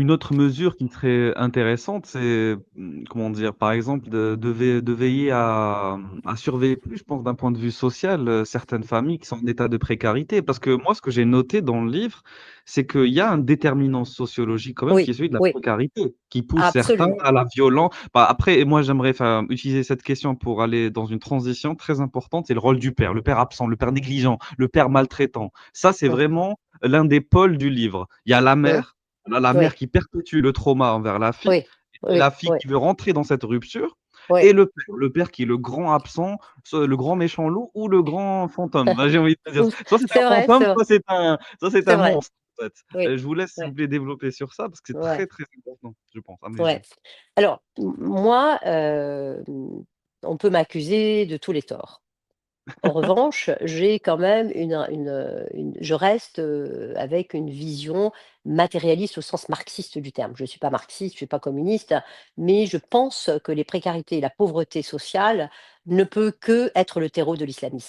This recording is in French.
Une autre mesure qui serait intéressante, c'est, comment dire? Par exemple, de veiller à surveiller plus, je pense, d'un point de vue social, certaines familles qui sont en état de précarité. Parce que moi, ce que j'ai noté dans le livre, c'est qu'il y a un déterminant sociologique quand même qui est Oui, celui de la oui, précarité, qui pousse certains absolument. à la violence. Bah, après, moi, j'aimerais enfin, utiliser cette question pour aller dans une transition très importante, c'est le rôle du père, le père absent, le père négligent, le père maltraitant. Ça, c'est Mmh, vraiment l'un des pôles du livre. Il y a la mmh, mère, la oui, mère qui perpétue le trauma envers la fille, oui, et la oui, fille oui, qui veut rentrer dans cette rupture, oui. et le père qui est le grand absent, le grand méchant loup ou le grand fantôme. Bah, j'ai envie de te dire, soit c'est un C'est vrai, fantôme, c'est vrai, soit c'est c'est un vrai. monstre, en fait. Oui, Je vous laisse, s'il oui, vous plaît, développer sur ça parce que c'est ouais, très, très important, je pense, à mes ouais. yeux. Alors, moi, on peut m'accuser de tous les torts. En revanche, j'ai quand même je reste, avec une vision matérialiste au sens marxiste du terme. Je ne suis pas marxiste, je ne suis pas communiste, mais je pense que les précarités et la pauvreté sociale ne peut qu'être le terreau de l'islamisme.